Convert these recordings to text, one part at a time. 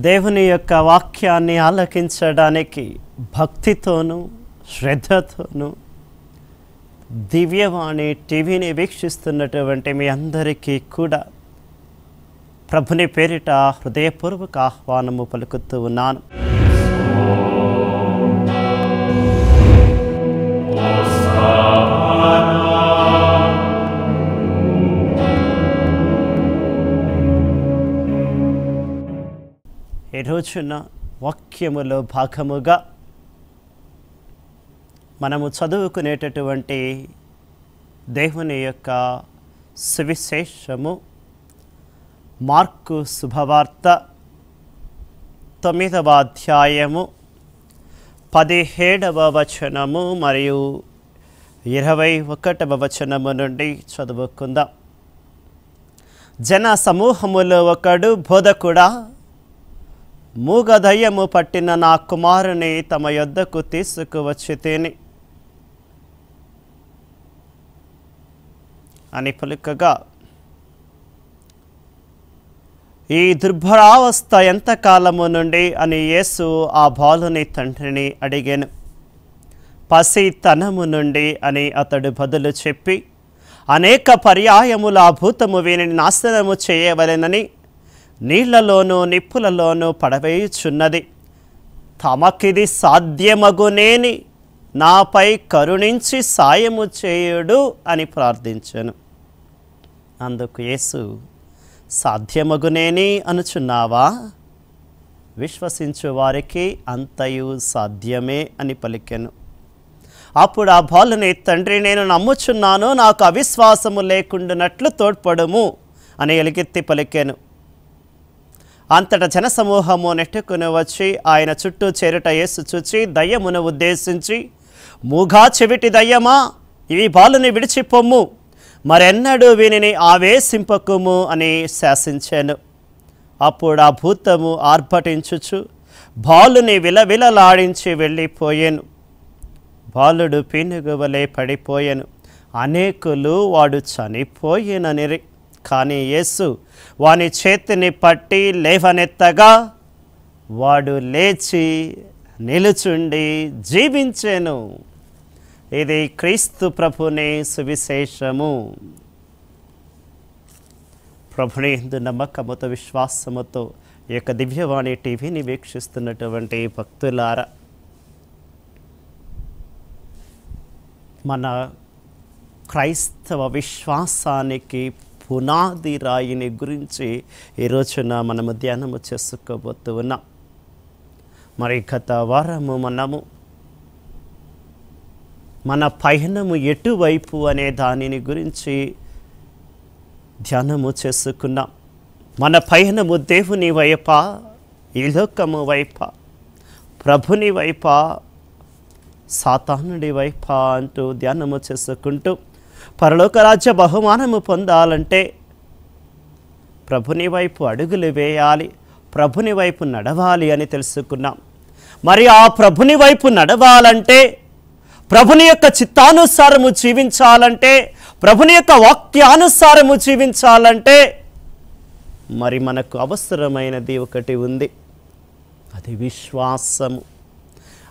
దేవుని యొక్క వాక్యాన్ని ఆలకించడానికి భక్తితోనూ శ్రద్ధతోనూ దివ్యవాణి టీవీని వీక్షిస్తున్నటువంటి మీ అందరికీ కూడా ప్రభుని పేరిట హృదయపూర్వక ఆహ్వానము పలుకుతూ ఉన్నాను. ఈ రోజున వాక్యములో భాగముగా మనము చదువుకునేటటువంటి దేవుని యొక్క సువిశేషము మార్కు శుభవార్త 9వ అధ్యాయము 17వ వచనము మరియు 21వ వచనము నుండి చదువుకుందాం. జన సమూహములో ఒకడు, బోధకుడా, మూగదయ్యము పట్టిన నా కుమారుని తమ యొద్దకు తీసుకువచ్చి తిని అని పలుకగా, ఈ దుర్భరావస్థ ఎంతకాలము నుండి అని యేసు ఆ బాలుని తండ్రిని అడిగాను. పసితనము నుండి అని అతడు బదులు చెప్పి, అనేక పర్యాయముల ఆ భూతము వీనిని నాశనము చేయవలెనని నీళ్లలోనూ నిప్పులలోనూ పడవేయుచున్నది. తమకిది సాధ్యమగునేని నాపై కరుణించి సాయము చేయుడు అని ప్రార్థించాను. అందుకు యేసు, సాధ్యమగునేని అనుచున్నావా? విశ్వసించు వారికి అంతయు సాధ్యమే అని పలికెను. అప్పుడు ఆ బాలుని తండ్రి, నేను నమ్ముచున్నాను, నాకు అవిశ్వాసము లేకుండానట్లు తోడ్పడుము అని ఎలుగెత్తి పలికెను. అంతటా జనసమూహము నెట్టుకుని వచ్చి ఆయన చుట్టూ చేరుట యేసు చూచి దయ్యమును ఉద్దేశించి, మూగా చెవిటి దయ్యమా, ఈ బాలుని విడిచిపొమ్ము, మరెన్నడూ వీనిని ఆవేశింపకుము అని శాసించాను. అప్పుడు ఆ భూతము ఆర్భటించుచు బాలుని విలవిలలాడించి వెళ్ళిపోయాను. బాలుడు పీనుగువలే పడిపోయాను. అనేకులు వాడు చనిపోయిననిరి. కానీ యేసు వాని చేతిని పట్టి లేవనెత్తగా వాడు లేచి నిలుచుండి జీవించెను. ఇది క్రీస్తు ప్రభుని సువిశేషము. ప్రభుని యందు నమ్మకముతో విశ్వాసముతో ఈ యొక్క దివ్యవాణి టీవీని వీక్షిస్తున్నటువంటి భక్తులారా, మన క్రైస్తవ విశ్వాసానికి పునాది రాయిని గురించి ఈరోజున మనము ధ్యానము చేసుకోబోతూ ఉన్నాం. మరి గత వారము మనము మన పయనము ఎటువైపు అనే దానిని గురించి ధ్యానము చేసుకున్నాం. మన పయనము దేవుని వైపా, ఈ లోకము వైపా, ప్రభుని వైపా, సాతానుడి వైపా అంటూ ధ్యానము చేసుకుంటూ పరలోక రాజ్య బహుమానము పొందాలంటే ప్రభుని వైపు అడుగులు వేయాలి, ప్రభుని వైపు నడవాలి అని తెలుసుకున్నాం. మరి ఆ ప్రభుని వైపు నడవాలంటే, ప్రభుని యొక్క చిత్తానుసారము జీవించాలంటే, ప్రభుని యొక్క వాక్యానుసారము జీవించాలంటే మరి మనకు అవసరమైనది ఒకటి ఉంది, అది విశ్వాసము.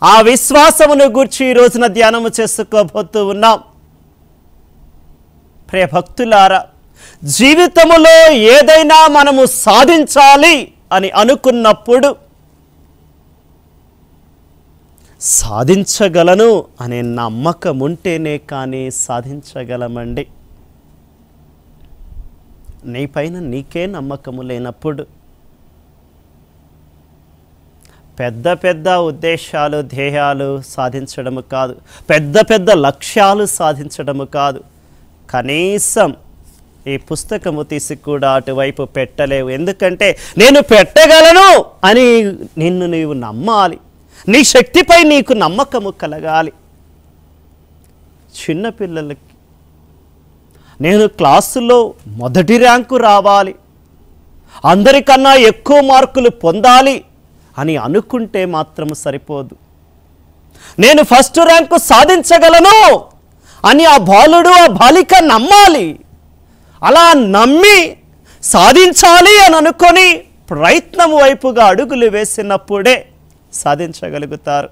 ఆ విశ్వాసమును గూర్చి ఈ రోజున ధ్యానము చేసుకోబోతూ ఉన్నాం. ప్రియ భక్తులారా, జీవితములో ఏదైనా మనము సాధించాలి అని అనుకున్నప్పుడు సాధించగలను అనే నమ్మకం ఉంటేనే కానీ సాధించగలమండి. నీపైన నీకే నమ్మకము లేనప్పుడు పెద్ద పెద్ద ఉద్దేశాలు, ధ్యేయాలు సాధించడము కాదు, పెద్ద పెద్ద లక్ష్యాలు సాధించడము కాదు, కనీసం ఈ పుస్తకము తీసి కూడా అటువైపు పెట్టలేవు. ఎందుకంటే నేను పెట్టగలను అని నిన్ను నీవు నమ్మాలి, నీ శక్తిపై నీకు నమ్మకము కలగాలి. చిన్నపిల్లలకి నేను క్లాసులో మొదటి ర్యాంకు రావాలి, అందరికన్నా ఎక్కువ మార్కులు పొందాలి అని అనుకుంటే మాత్రం సరిపోదు. నేను ఫస్ట్ ర్యాంకు సాధించగలను అని ఆ బాలుడు ఆ బాలిక నమ్మాలి. అలా నమ్మి సాధించాలి అని అనుకొని ప్రయత్నం వైపుగా అడుగులు వేసినప్పుడే సాధించగలుగుతారు.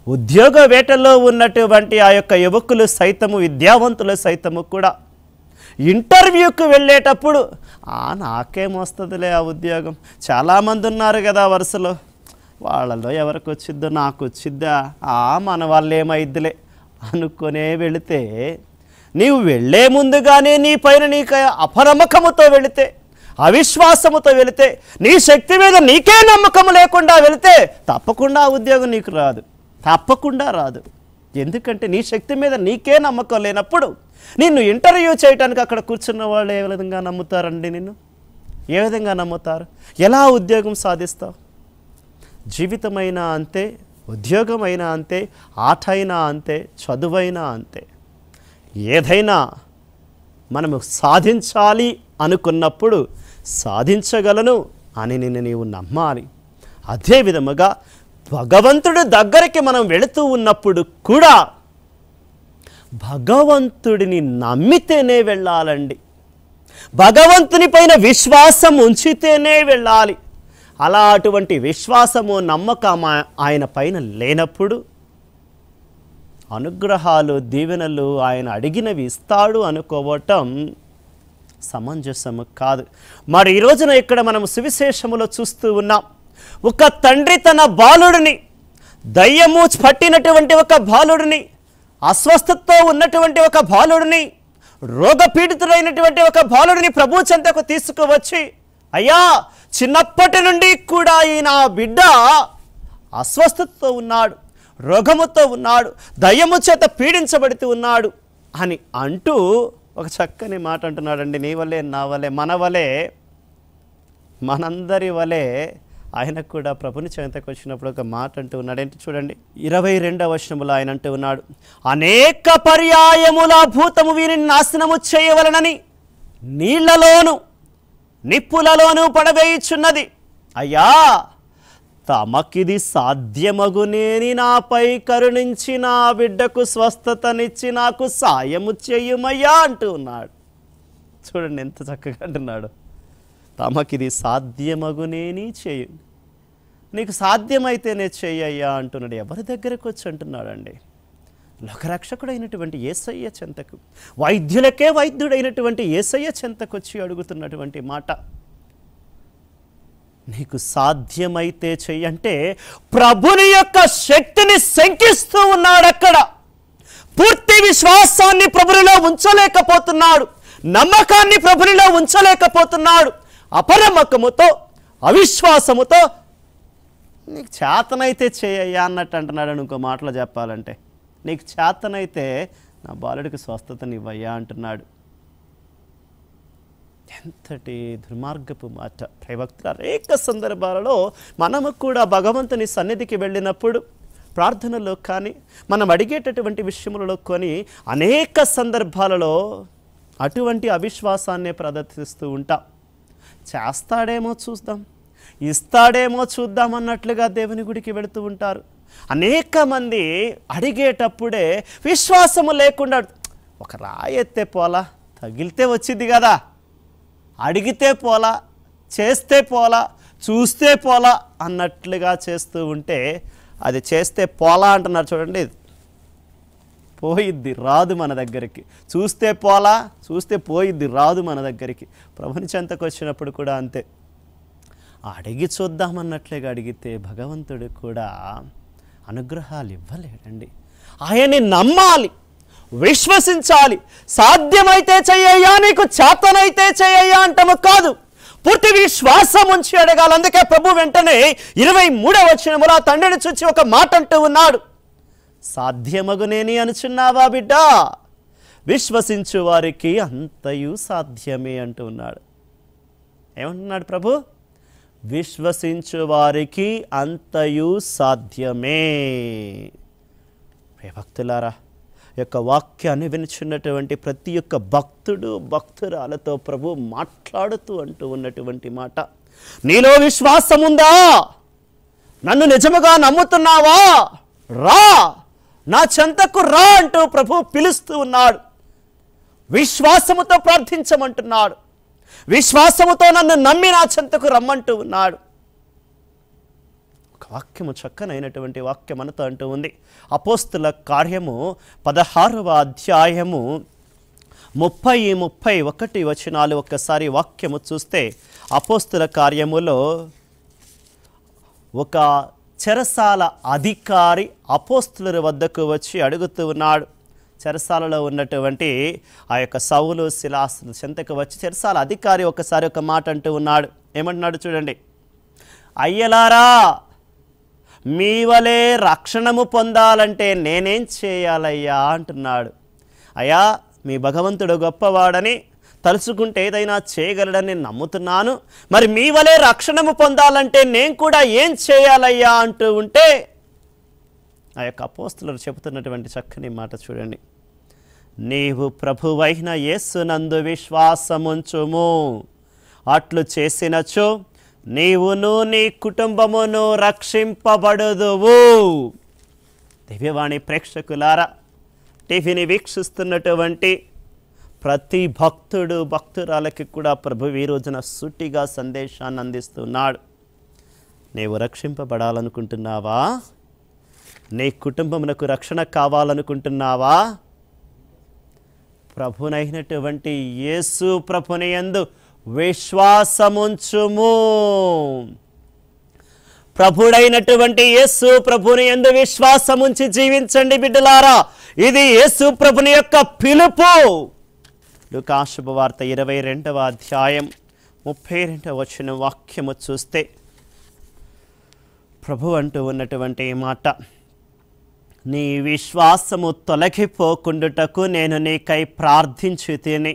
ఉద్యోగ వేటలో ఉన్నటువంటి ఆ యొక్క యువకులు సైతము, విద్యావంతులు సైతము కూడా ఇంటర్వ్యూకి వెళ్ళేటప్పుడు నాకేమొస్తుందిలే ఆ ఉద్యోగం, చాలామంది ఉన్నారు కదా వరుసలో, వాళ్ళలో ఎవరికి వచ్చిద్దో నాకు వచ్చిద్దా, మన వాళ్ళు ఏమైద్దిలే అనుకునే వెళితే, నీవు వెళ్ళే ముందుగానే నీ పైన నీకు అపనమ్మకముతో వెళితే, అవిశ్వాసముతో వెళితే, నీ శక్తి మీద నీకే నమ్మకం లేకుండా వెళితే తప్పకుండా ఆ ఉద్యోగం నీకు రాదు, తప్పకుండా రాదు. ఎందుకంటే నీ శక్తి మీద నీకే నమ్మకం లేనప్పుడు నిన్ను ఇంటర్వ్యూ చేయడానికి అక్కడ కూర్చున్న వాళ్ళు ఏ విధంగా నమ్ముతారండి? నిన్ను ఏ విధంగా నమ్ముతారు? ఎలా ఉద్యోగం సాధిస్తావు? జీవితమైనా అంతే, ఉద్యోగమైనా అంతే, ఆట అయినా అంతే, చదువైనా అంతే. ఏదైనా మనము సాధించాలి అనుకున్నప్పుడు సాధించగలను అని నిన్ను నీవు నమ్మాలి. అదే విధముగా భగవంతుడి దగ్గరికి మనం వెళుతూ ఉన్నప్పుడు కూడా భగవంతుడిని నమ్మితేనే వెళ్ళాలండి. భగవంతుని పైన విశ్వాసం ఉంచితేనే వెళ్ళాలి. అలా అటువంటి విశ్వాసము, నమ్మకం ఆయన పైన లేనప్పుడు అనుగ్రహాలు, దీవెనలు ఆయన అడిగినవి ఇస్తాడు అనుకోవటం సమంజసము కాదు. మరి ఈ రోజున ఇక్కడ మనం సువిశేషములో చూస్తూ ఉన్నాం, ఒక తండ్రి తన బాలుడిని, దయ్యము పట్టినటువంటి ఒక బాలుడిని, అస్వస్థతతో ఉన్నటువంటి ఒక బాలుడిని, రోగపీడితుడైనటువంటి ఒక బాలుడిని ప్రభు చెంతకు తీసుకువచ్చి, అయ్యా చిన్నప్పటి నుండి కూడా ఈయన బిడ్డ అస్వస్థతతో ఉన్నాడు, రోగముతో ఉన్నాడు, దయ్యము చేత పీడించబడుతూ ఉన్నాడు అని అంటూ ఒక చక్కని మాట అంటున్నాడండి. నీ వలే, నా వలే, మన వలే, మనందరి వలే ఆయన కూడా ప్రభుని చెంతకు వచ్చినప్పుడు ఒక మాట అంటూ ఉన్నాడు. ఏంటి చూడండి, 22వ వచనములో ఆయన అంటూ ఉన్నాడు, అనేక పర్యాయముల భూతము వీరిని నాశనము చేయవలనని నీళ్లలోను నిప్పులలోనూ పడవేయుచున్నది. అయ్యా తమకిది సాధ్యమగునేని నాపై కరుణించి నా బిడ్డకు స్వస్థతనిచ్చి నాకు సాయము చేయుమయ్యా అంటూ ఉన్నాడు. చూడండి ఎంత చక్కగా అంటున్నాడు. తమకిది సాధ్యమగునేని చేయు, నీకు సాధ్యమైతేనే చెయ్యయ్యా అంటున్నాడు. ఎవరి దగ్గరకు వచ్చి అంటున్నాడండి? లోకరక్షకుడైనటువంటి యేసయ్య చెంతకు, వైద్యులకే వైద్యుడైనటువంటి యేసయ్య చెంతకు వచ్చి అడుగుతున్నటువంటి మాట. నీకు సాధ్యమైతే చెయ్యంటే ప్రభుని యొక్క శక్తిని శంకిస్తూ ఉన్నాడు. అక్కడ పూర్తి విశ్వాసాన్ని ప్రభునిలో ఉంచలేకపోతున్నాడు, నమ్మకాన్ని ప్రభునిలో ఉంచలేకపోతున్నాడు. అపనమ్మకముతో, అవిశ్వాసముతో నీకు చేతనైతే చేయయ్యా అన్నట్టు అంటున్నాడు. ఇంకో మాటలో చెప్పాలంటే, నీకు చేతనైతే నా బాలుడికి స్వస్థతనివ్వయ్యా అంటున్నాడు. ఎంతటి దుర్మార్గపు మాట. భయభక్తుల అనేక సందర్భాలలో మనము కూడా భగవంతుని సన్నిధికి వెళ్ళినప్పుడు, ప్రార్థనలో కానీ, మనం అడిగేటటువంటి విషయములలో కొని అనేక సందర్భాలలో అటువంటి అవిశ్వాసాన్నే ప్రదర్శిస్తూ ఉంటాం. చేస్తాడేమో చూద్దాం, ఇస్తాడేమో చూద్దాం అన్నట్లుగా దేవుని గుడికి వెళుతూ ఉంటారు. అనేక మంది అడిగేటప్పుడే విశ్వాసము లేకుండా, ఒక రాయి ఎత్తే పోలా, తగిలితే వచ్చింది కదా, అడిగితే పోలా, చేస్తే పోలా, చూస్తే పోలా అన్నట్లుగా చేస్తూ ఉంటే, అది చేస్తే పోలా అంటున్నారు చూడండి, పోయిద్ది, రాదు మన దగ్గరికి. చూస్తే పోలా, చూస్తే పోయిద్ది, రాదు మన దగ్గరికి. ప్రభుని చెంతకు వచ్చినప్పుడు కూడా అంతే. అడిగి చూద్దామన్నట్లుగా అడిగితే భగవంతుడు కూడా అనుగ్రహాలు ఇవ్వలేడండి. ఆయన్ని నమ్మాలి, విశ్వసించాలి. సాధ్యమైతే చెయ్యయ్యా, నీకు చేతనైతే చెయ్యయ్యా అంటము కాదు, పూర్తి విశ్వాసం ఉంచి అడగాలి. అందుకే ప్రభు వెంటనే 23వ వచనములో తండ్రిని చూచి ఒక మాట అంటూ ఉన్నాడు, సాధ్యమగునేని అనుచున్నావా బిడ్డ, విశ్వసించు వారికి అంతయు సాధ్యమే అంటూ ఉన్నాడు. ఏమంటున్నాడు ప్రభు? విశ్వసించు వారికి అంతయు సాధ్యమే. భక్తులారా, యొక్క వాక్యాన్ని వినిచున్నటువంటి ప్రతి ఒక్క భక్తుడు భక్తురాలతో ప్రభు మాట్లాడుతూ అంటూ ఉన్నటువంటి మాట, నీలో విశ్వాసం ఉందా? నన్ను నిజముగా నమ్ముతున్నావా? రా, నా చెంతకు రా అంటూ ప్రభు పిలుస్తూ ఉన్నాడు. విశ్వాసముతో ప్రార్థించమంటున్నాడు. విశ్వాసముతో నన్ను నమ్మి నా చెంతకు రమ్మంటూ ఉన్నాడు. ఒక వాక్యము, చక్కనైనటువంటి వాక్యం మనతో అంటూ ఉంది. అపోస్తుల కార్యము 16వ అధ్యాయము 30-31 వచనాలు ఒక్కసారి వాక్యము చూస్తే, అపోస్తుల కార్యములో ఒక చెరసాల అధికారి అపోస్తుల వద్దకు వచ్చి అడుగుతూ ఉన్నాడు. చెరసాలలో ఉన్నటువంటి ఆ యొక్క సౌలు శిలాసుల చెంతకు వచ్చి చెరసాల అధికారి ఒకసారి ఒక మాట అంటూ ఉన్నాడు. ఏమంటున్నాడు చూడండి, అయ్యలారా, మీ వలె రక్షణము పొందాలంటే నేనేం చేయాలయ్యా అంటున్నాడు. అయ్యా, మీ భగవంతుడు గొప్పవాడని తలుచుకుంటే ఏదైనా చేయగలడని నమ్ముతున్నాను. మరి మీ వలె రక్షణము పొందాలంటే నేను కూడా ఏం చేయాలయ్యా అంటూ ఉంటే, ఆ యొక్క అపోస్తులు చెబుతున్నటువంటి చక్కని మాట చూడండి, నీవు ప్రభువైన యేసునందు విశ్వాసముంచుము. అట్లు చేసినచో నీవును నీ కుటుంబమును రక్షింపబడుదువు. దివ్యవాణి ప్రేక్షకులారా, టీవీని వీక్షిస్తున్నటువంటి ప్రతి భక్తుడు భక్తురాలకి కూడా ప్రభు ఈ రోజున సూటిగా సందేశాన్ని అందిస్తున్నాడు. నీవు రక్షింపబడాలనుకుంటున్నావా? నీ కుటుంబమునకు రక్షణ కావాలనుకుంటున్నావా? ప్రభునైనటువంటి యేసు ప్రభుని యందు విశ్వాసముంచుము. ప్రభుడైనటువంటి యేసు ప్రభుని యందు విశ్వాసముంచి జీవించండి బిడ్డలారా. ఇది యేసు ప్రభుని యొక్క పిలుపు. లూకా శుభవార్త 22వ అధ్యాయం 32వ వచనం వాక్యము చూస్తే ప్రభు అంటూ ఉన్నటువంటి మాట, నీ విశ్వాసము తొలగిపోకుండుటకు నేను నీకై ప్రార్థించి తిని,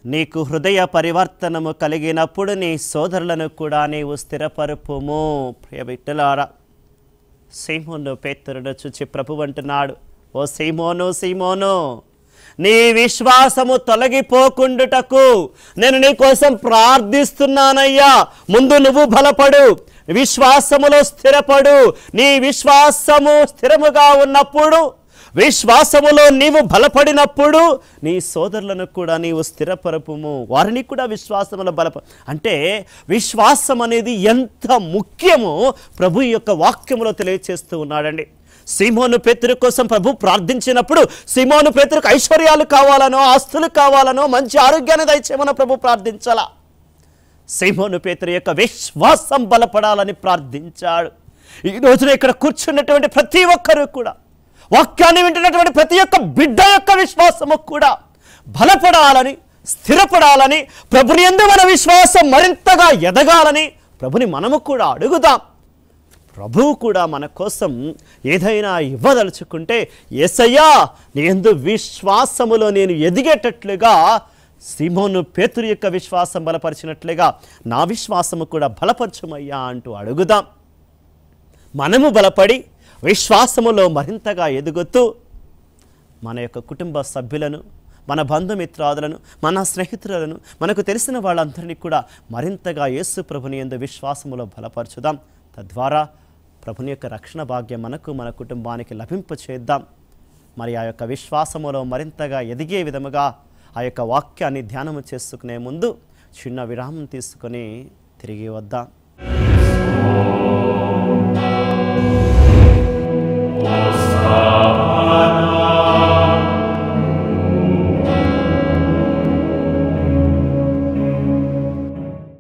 నీకు హృదయ పరివర్తనము కలిగినప్పుడు నీ సోదరులను కూడా నీవు స్థిరపరుపుము. ప్రియ బిడ్డలారా, సీమోను పేతురును చూచి ప్రభు అంటున్నాడు, ఓ సీమోను, సీమోను, నీ విశ్వాసము తొలగిపోకుండుటకు నేను నీ కోసం ప్రార్థిస్తున్నానయ్యా. ముందు నువ్వు బలపడు, విశ్వాసములో స్థిరపడు. నీ విశ్వాసము స్థిరముగా ఉన్నప్పుడు, విశ్వాసములో నీవు బలపడినప్పుడు నీ సోదరులను కూడా నీవు స్థిరపరపుము, వారిని కూడా విశ్వాసములో అంటే విశ్వాసం అనేది ఎంత ముఖ్యమో ప్రభు యొక్క వాక్యములో తెలియచేస్తూ ఉన్నాడండి. సీమోను పేతురు కోసం ప్రభు ప్రార్థించినప్పుడు సీమోను పేతురుకు ఐశ్వర్యాలు కావాలనో, ఆస్తులు కావాలనో, మంచి ఆరోగ్యాన్ని దయచేయమనో ప్రభు ప్రార్థించాల. సీమోను పేతురు యొక్క విశ్వాసం బలపడాలని ప్రార్థించాడు. ఈ రోజున ఇక్కడ కూర్చున్నటువంటి ప్రతి ఒక్కరూ కూడా, వాక్యాన్ని వింటున్నటువంటి ప్రతి ఒక్క బిడ్డ యొక్క విశ్వాసము కూడా బలపడాలని, స్థిరపడాలని, ప్రభుని యందు మన విశ్వాసం మరింతగా ఎదగాలని ప్రభుని మనము కూడా అడుగుదాం. ప్రభువు కూడా మన కోసం ఏదైనా ఇవ్వదలుచుకుంటే, యేసయ్యా నీ యందు విశ్వాసములో నేను ఎదిగేటట్లుగా సీమోను పేతురు యొక్క విశ్వాసం బలపరిచినట్లుగా నా విశ్వాసము కూడా బలపరచుమయ్యా అంటూ అడుగుదాం. మనము బలపడి విశ్వాసములో మరింతగా ఎదుగుతూ మన యొక్క కుటుంబ సభ్యులను, మన బంధుమిత్రాదులను, మన స్నేహితులను, మనకు తెలిసిన వాళ్ళందరినీ కూడా మరింతగా యేసు ప్రభుని యందు విశ్వాసములో బలపరచుదాం. తద్వారా ప్రభుని యొక్క రక్షణ భాగ్యం మనకు, మన కుటుంబానికి లభింపచేద్దాం. మరి ఆ యొక్క విశ్వాసములో మరింతగా ఎదిగే విధముగా ఆ యొక్క వాక్యాన్ని ధ్యానము చేసుకునే ముందు చిన్న విరామం తీసుకొని తిరిగి వద్దాం.